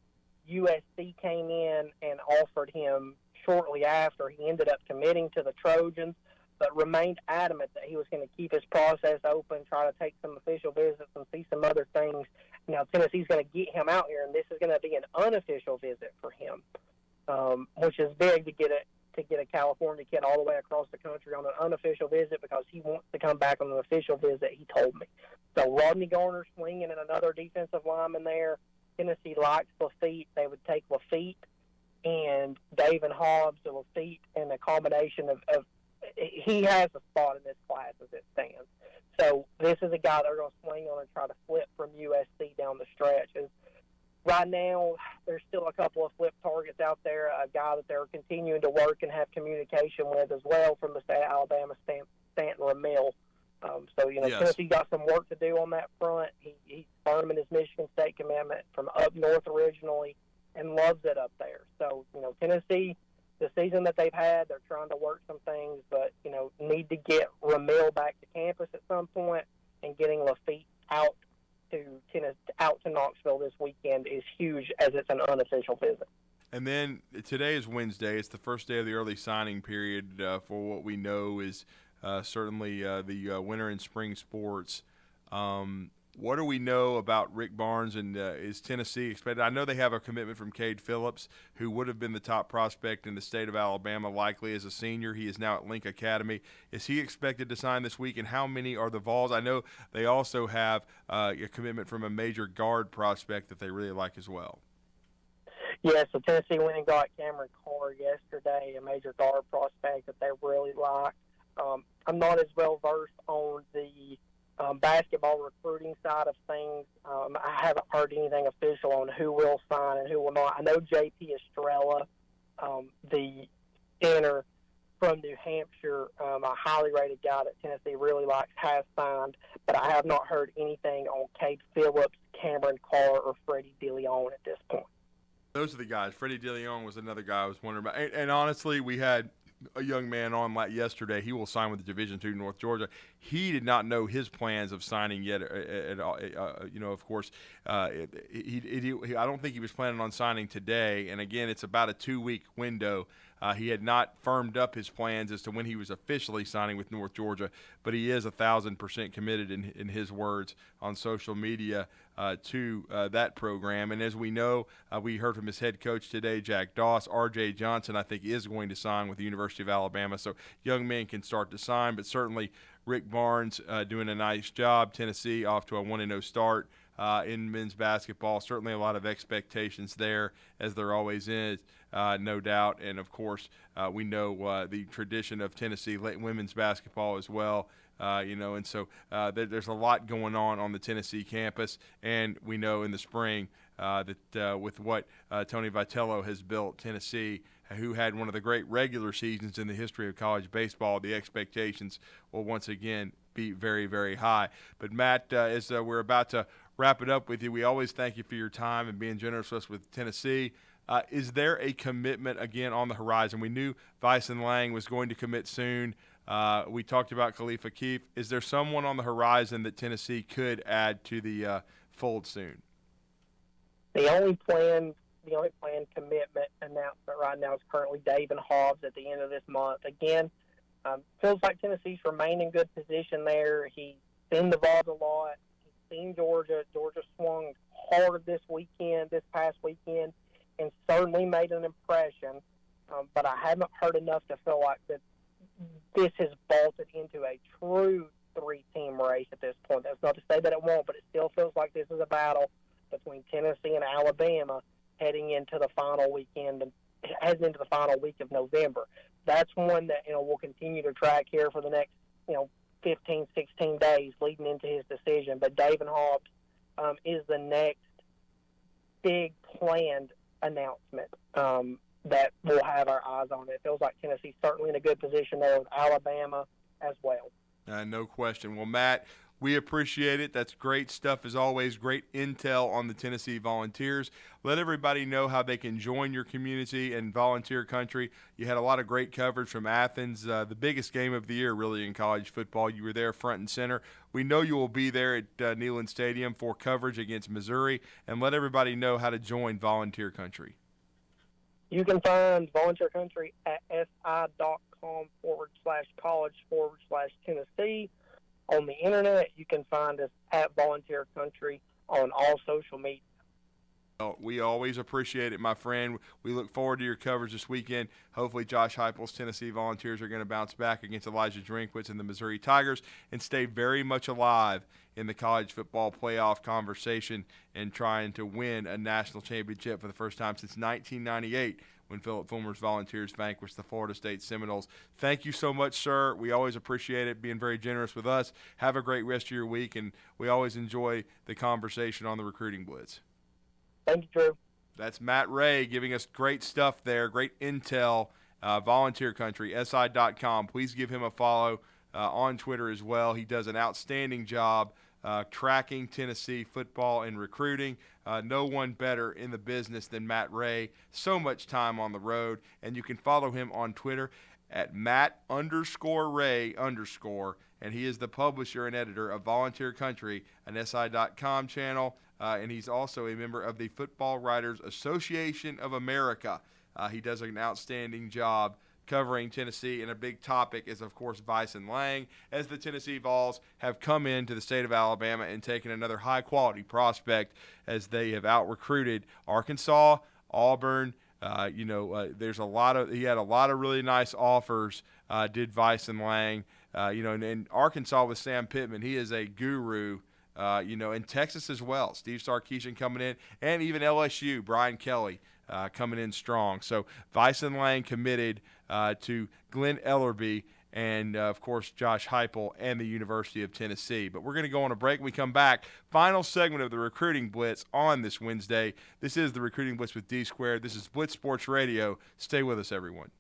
USC came in and offered him shortly after. He ended up committing to the Trojans, but remained adamant that he was going to keep his process open, try to take some official visits and see some other things. Now, Tennessee's going to get him out here, and this is going to be an unofficial visit for him, which is big to get a California kid all the way across the country on an unofficial visit because he wants to come back on an official visit, he told me. So Rodney Garner swinging and another defensive lineman there. Tennessee likes Lafitte. They would take Lafitte and David Hobbs and Lafitte, and a combination of he has a spot in this class as it stands. So this is a guy they're going to swing on and try to flip from USC down the stretch. Right now, there's still a couple of flip targets out there, a guy that they're continuing to work and have communication with as well from the state of Alabama, Stanton Ramil. Yes. Tennessee got some work to do on that front. He's firm in his Michigan State commitment from up north originally and loves it up there. So, Tennessee, the season that they've had, they're trying to work some things, but, need to get Ramil back to campus at some point, and getting Lafitte out to Knoxville this weekend is huge as it's an unofficial visit. And then today is Wednesday. It's the first day of the early signing period for what we know is certainly the winter and spring sports. What do we know about Rick Barnes, and is Tennessee expected? I know they have a commitment from Cade Phillips, who would have been the top prospect in the state of Alabama, likely as a senior. He is now at Link Academy. Is he expected to sign this week, and how many are the Vols? I know they also have a commitment from a major guard prospect that they really like as well. Yeah, so Tennessee went and got Cameron Carr yesterday, a major guard prospect that they really like. I'm not as well versed on the basketball recruiting side of things. I haven't heard anything official on who will sign and who will not. I know J.P. Estrella, the center from New Hampshire, a highly rated guy that Tennessee really likes, has signed, but I have not heard anything on Cade Phillips, Cameron Carr, or Freddie DeLeon at this point. Those are the guys. Freddie DeLeon was another guy I was wondering about. And honestly, we had a young man on yesterday. He will sign with the Division II North Georgia. He did not know his plans of signing yet at all. Of course, I don't think he was planning on signing today. And again, it's about a 2-week window. He had not firmed up his plans as to when he was officially signing with North Georgia, but he is 1,000% committed in his words on social media to that program. And as we know, we heard from his head coach today, Jack Doss. R.J. Johnson, I think, is going to sign with the University of Alabama. So young men can start to sign, but certainly Rick Barnes doing a nice job. Tennessee off to a 1-0 start in men's basketball. Certainly a lot of expectations there, as there always is, no doubt. And, of course, we know the tradition of Tennessee women's basketball as well. And so there's a lot going on the Tennessee campus. And we know in the spring that with what Tony Vitello has built, Tennessee, who had one of the great regular seasons in the history of college baseball, the expectations will once again be very, very high. But, Matt, as we're about to wrap it up with you, we always thank you for your time and being generous with us with Tennessee. Is there a commitment, again, on the horizon? We knew Vyson Lang was going to commit soon. We talked about Khalifa Keefe. Is there someone on the horizon that Tennessee could add to the fold soon? The only planned commitment announcement right now is currently David Hobbs at the end of this month. Again, feels like Tennessee's remained in good position there. He's seen the Vols a lot. He's seen Georgia. Georgia swung hard this past weekend, and certainly made an impression. But I haven't heard enough to feel like that this has vaulted into a true 3-team race at this point. That's not to say that it won't, but it still feels like this is a battle between Tennessee and Alabama heading into the final weekend, heading into the final week of November. That's one that we'll continue to track here for the next 15, 16 days leading into his decision. But David Hobbs is the next big planned announcement that we'll have our eyes on. It feels like Tennessee's certainly in a good position there with Alabama as well. No question. Well, Matt, We appreciate it. That's great stuff as always. Great intel on the Tennessee Volunteers. Let everybody know how they can join your community and volunteer country. You had a lot of great coverage from Athens, the biggest game of the year really in college football. You were there front and center. We know you will be there at Neyland Stadium for coverage against Missouri. And let everybody know how to join volunteer country. You can find volunteer country at si.com/college/Tennessee. On the internet, you can find us at Volunteer Country on all social media. We always appreciate it, my friend. We look forward to your coverage this weekend. Hopefully Josh Heupel's Tennessee Volunteers are going to bounce back against Elijah Drinkwitz and the Missouri Tigers and stay very much alive in the college football playoff conversation and trying to win a national championship for the first time since 1998. When Philip Fulmer's Volunteers vanquished the Florida State Seminoles. Thank you so much, sir. We always appreciate it, being very generous with us. Have a great rest of your week, and we always enjoy the conversation on the Recruiting Blitz. Thank you, Drew. That's Matt Ray giving us great stuff there, great intel, Volunteer Country, si.com. Please give him a follow on Twitter as well. He does an outstanding job tracking Tennessee football and recruiting. No one better in the business than Matt Ray. So much time on the road. And you can follow him on Twitter at Matt_Ray_. And he is the publisher and editor of Volunteer Country, an SI.com channel. And he's also a member of the Football Writers Association of America. He does an outstanding job covering Tennessee, and a big topic is, of course, Bison Lang, as the Tennessee Vols have come into the state of Alabama and taken another high-quality prospect as they have out-recruited Arkansas, Auburn. There's a lot of – he had a lot of really nice offers, did Bison Lang. And Arkansas with Sam Pittman, he is a guru. In Texas as well. Steve Sarkisian coming in, and even LSU, Brian Kelly coming in strong. So Bison Lang committed to Glenn Ellerbe and, of course, Josh Heupel and the University of Tennessee. But we're going to go on a break. When we come back, final segment of the Recruiting Blitz on this Wednesday. This is the Recruiting Blitz with D Squared. This is Blitz Sports Radio. Stay with us, everyone.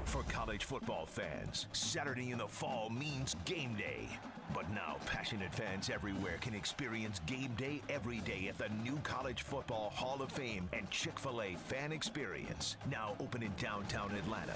For college football fans, Saturday in the fall means game day. But now passionate fans everywhere can experience game day every day at the new College Football Hall of Fame and Chick-fil-A Fan Experience, now open in downtown Atlanta.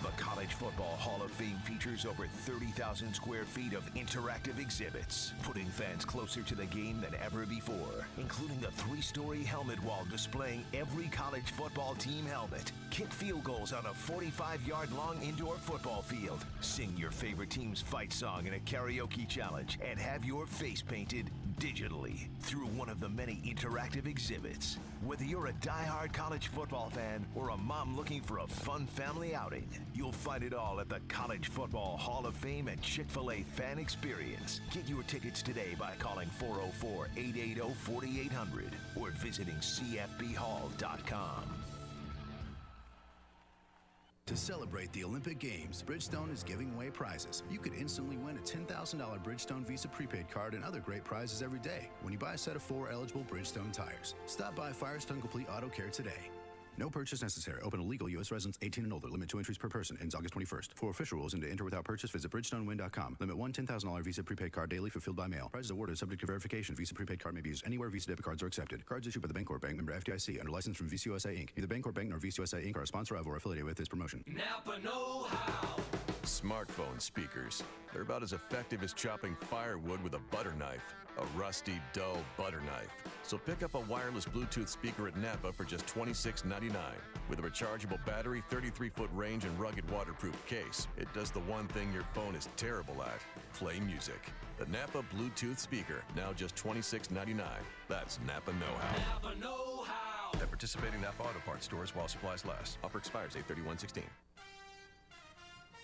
The College Football Hall of Fame features over 30,000 square feet of interactive exhibits, putting fans closer to the game than ever before, including a 3-story helmet wall displaying every college football team helmet, kick field goals on a 45-yard-long indoor football field, sing your favorite team's fight song in a karaoke challenge, and have your face painted digitally through one of the many interactive exhibits. Whether you're a diehard college football fan or a mom looking for a fun family outing, you'll find it all at the College Football Hall of Fame and Chick-fil-A Fan Experience. Get your tickets today by calling 404-880-4800 or visiting cfbhall.com. To celebrate the Olympic Games, Bridgestone is giving away prizes. You could instantly win a $10,000 Bridgestone Visa prepaid card and other great prizes every day when you buy a set of 4 eligible Bridgestone tires. Stop by Firestone Complete Auto Care today. No purchase necessary. Open to legal U.S. residents 18 and older. Limit 2 entries per person. Ends August 21st. For official rules and to enter without purchase, visit BridgestoneWin.com. Limit one $10,000 Visa prepaid card daily fulfilled by mail. Prizes awarded subject to verification. Visa prepaid card may be used anywhere Visa debit cards are accepted. Cards issued by the Bancorp Bank, member FDIC, under license from Visa USA Inc. Neither Bancorp Bank nor Visa USA Inc. are a sponsor of or affiliated with this promotion. Napa know-how. Smartphone speakers. They're about as effective as chopping firewood with a butter knife. A rusty, dull butter knife. So pick up a wireless Bluetooth speaker at Napa for just $26.99. With a rechargeable battery, 33-foot range, and rugged waterproof case, it does the one thing your phone is terrible at: play music. The Napa Bluetooth speaker, now just $26.99. That's Napa know-how. Napa know-how. At participating Napa Auto Parts stores while supplies last. Offer expires 8/31/16.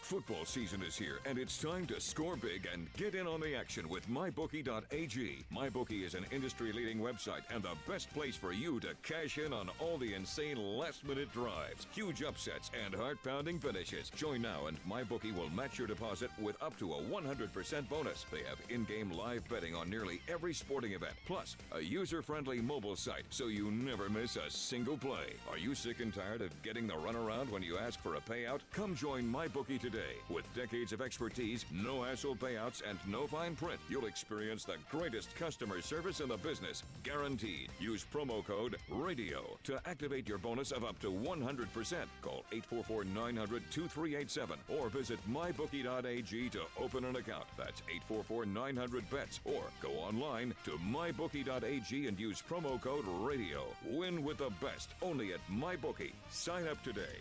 Football season is here, and it's time to score big and get in on the action with MyBookie.ag. MyBookie is an industry-leading website and the best place for you to cash in on all the insane last-minute drives, huge upsets, and heart-pounding finishes. Join now, and MyBookie will match your deposit with up to a 100% bonus. They have in-game live betting on nearly every sporting event, plus a user-friendly mobile site, so you never miss a single play. Are you sick and tired of getting the runaround when you ask for a payout? Come join MyBookie today today. With decades of expertise, no hassle payouts, and no fine print, you'll experience the greatest customer service in the business, guaranteed. Use promo code RADIO to activate your bonus of up to 100%. Call 844-900-2387 or visit mybookie.ag to open an account. That's 844-900-BETS or go online to mybookie.ag and use promo code RADIO. Win with the best only at MyBookie. Sign up today.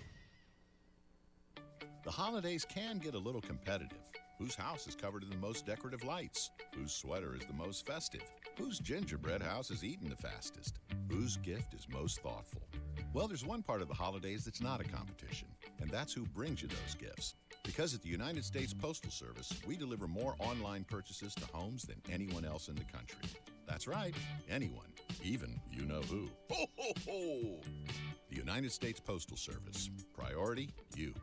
The holidays can get a little competitive. Whose house is covered in the most decorative lights? Whose sweater is the most festive? Whose gingerbread house is eaten the fastest? Whose gift is most thoughtful? Well, there's one part of the holidays that's not a competition, and that's who brings you those gifts. Because at the United States Postal Service, we deliver more online purchases to homes than anyone else in the country. That's right, anyone, even you know who. Ho, ho, ho! The United States Postal Service. Priority, you.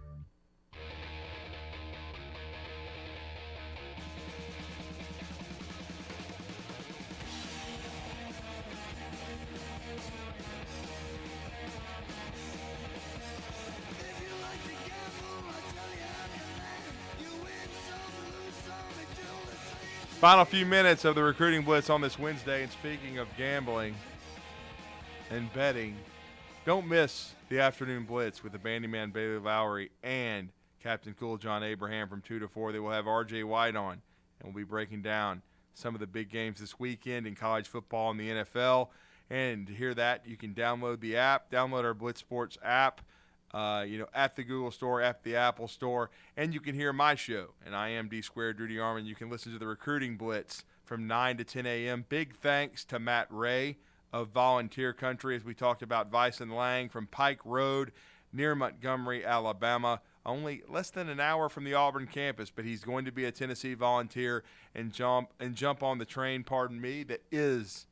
Final few minutes of the Recruiting Blitz on this Wednesday. And speaking of gambling and betting, don't miss the afternoon Blitz with the Bandyman Bailey Lowry and Captain Cool John Abraham from 2 to 4. They will have R.J. White on, and we'll be breaking down some of the big games this weekend in college football and the NFL. And to hear that, you can download the app, download our Blitz Sports app, at the Google Store, at the Apple Store, and you can hear my show. And I am D Squared, Rudy Arman. You can listen to the Recruiting Blitz from 9 to 10 a.m. Big thanks to Matt Ray of Volunteer Country, as we talked about Vyson Lang from Pike Road near Montgomery, Alabama. Only less than an hour from the Auburn campus, but he's going to be a Tennessee Volunteer and jump on the train, that is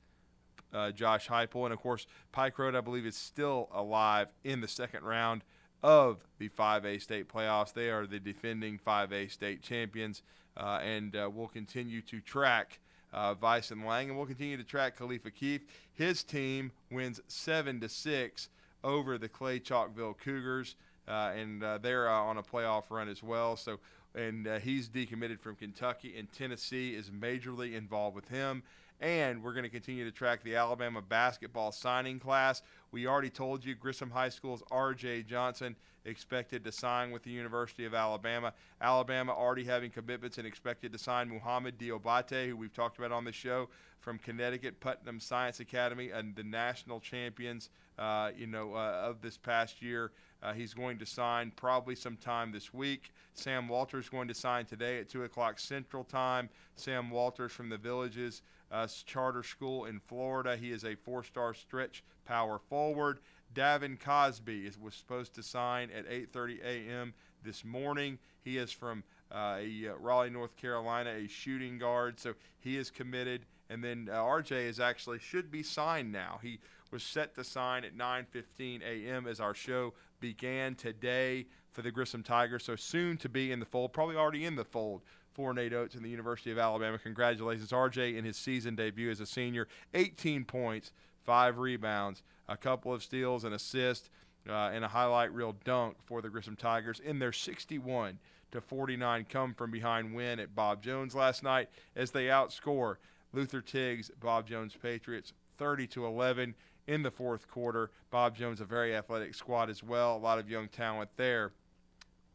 Josh Heupel. And, of course, Pike Road, I believe, is still alive in the second round of the 5A state playoffs. They are the defending 5A state champions, and we'll continue to track Vyson Lang, and we'll continue to track Khalifa Keith. His team wins 7-6 over the Clay Chalkville Cougars, and they're on a playoff run as well. So, and he's decommitted from Kentucky, and Tennessee is majorly involved with him. And we're going to continue to track the Alabama basketball signing class. We already told you Grissom High School's R.J. Johnson expected to sign with the University of Alabama. Alabama already having commitments and expected to sign Muhammad Diobate, who we've talked about on the show, from Connecticut Putnam Science Academy and the national champions, of this past year. He's going to sign probably sometime this week. Sam Walters going to sign today at 2 o'clock Central Time. Sam Walters from the Villages charter school in Florida. He is a 4-star stretch power forward. Davin Cosby was supposed to sign at 8:30 a.m. this morning. He is from Raleigh, North Carolina, a shooting guard, so he is committed. And then RJ should be signed now. He was set to sign at 9:15 a.m. as our show began today for the Grissom Tigers, so soon to be in the fold, probably already in the fold for Nate Oates and the University of Alabama. Congratulations, RJ, in his season debut as a senior. 18 points, 5 rebounds, a couple of steals, and assists, and a highlight reel dunk for the Grissom Tigers in their 61-49 come-from-behind win at Bob Jones last night as they outscore Luther Tiggs, Bob Jones Patriots, 30-11 in the fourth quarter. Bob Jones, a very athletic squad as well, a lot of young talent there.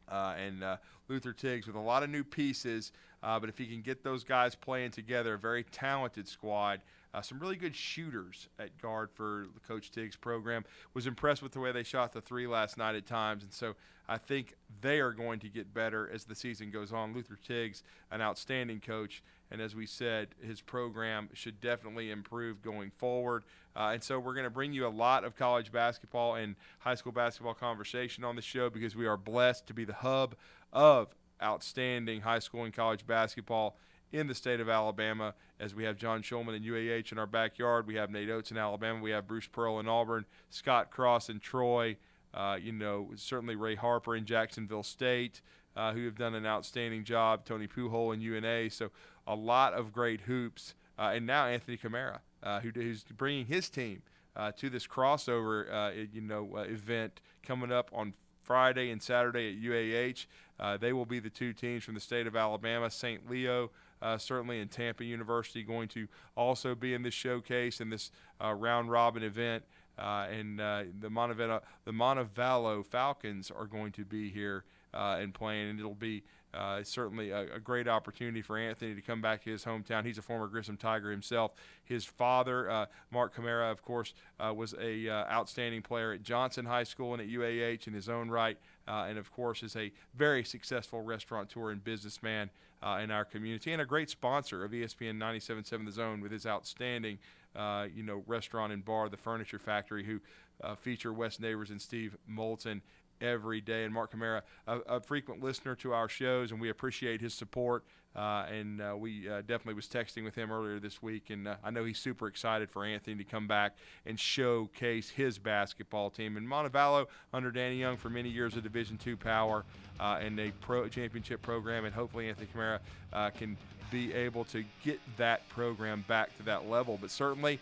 And Luther Tiggs with a lot of new pieces, but if he can get those guys playing together, a very talented squad. Some really good shooters at guard for Coach Tiggs' program. Was impressed with the way they shot the three last night at times, and so I think they are going to get better as the season goes on. Luther Tiggs, an outstanding coach, and as we said, his program should definitely improve going forward. And so we're going to bring you a lot of college basketball and high school basketball conversation on the show because we are blessed to be the hub of outstanding high school and college basketball in the state of Alabama, as we have John Schulman and UAH in our backyard. We have Nate Oates in Alabama. We have Bruce Pearl in Auburn, Scott Cross in Troy, certainly Ray Harper in Jacksonville State, who have done an outstanding job, Tony Pujols in UNA. So a lot of great hoops. And now Anthony Camara, who's bringing his team to this crossover, event coming up on Friday and Saturday at UAH. They will be the two teams from the state of Alabama. St. Leo, certainly, and Tampa University going to also be in this showcase in this round-robin event. And the Montevallo Falcons are going to be here and playing, and it'll be certainly a great opportunity for Anthony to come back to his hometown. He's a former Grissom Tiger himself. His father, Mark Camara, of course, was a outstanding player at Johnson High School and at UAH in his own right, and, of course, is a very successful restaurateur and businessman in our community, and a great sponsor of ESPN 97.7 The Zone with his outstanding restaurant and bar, The Furniture Factory, who feature Wes Neighbors and Steve Moulton every day. And Mark Camara, a frequent listener to our shows, and we appreciate his support. And we definitely was texting with him earlier this week, and I know he's super excited for Anthony to come back and showcase his basketball team. And Montevallo, under Danny Young, for many years a Division II power and a pro championship program, and hopefully Anthony Camara can be able to get that program back to that level. But certainly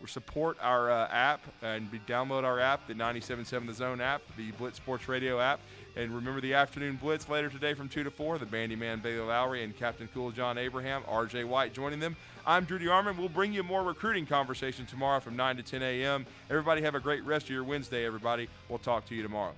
support our app and download our app, the 97.7 The Zone app, the Blitz Sports Radio app. And remember the afternoon blitz later today from 2 to 4. The Bandyman Bailey Lowry and Captain Cool John Abraham, R.J. White joining them. I'm Drew DeArmond. We'll bring you more recruiting conversation tomorrow from 9 to 10 a.m. Everybody have a great rest of your Wednesday, everybody. We'll talk to you tomorrow.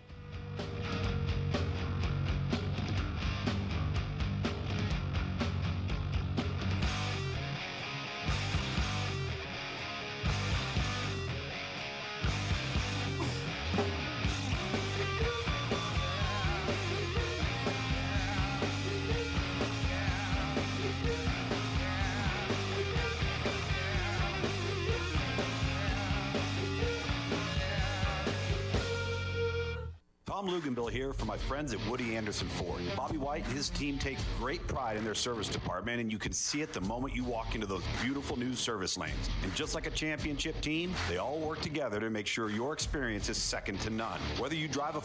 Tom Luganbill here for my friends at Woody Anderson Ford. Bobby White and his team take great pride in their service department, and you can see it the moment you walk into those beautiful new service lanes. And just like a championship team, they all work together to make sure your experience is second to none. Whether you drive a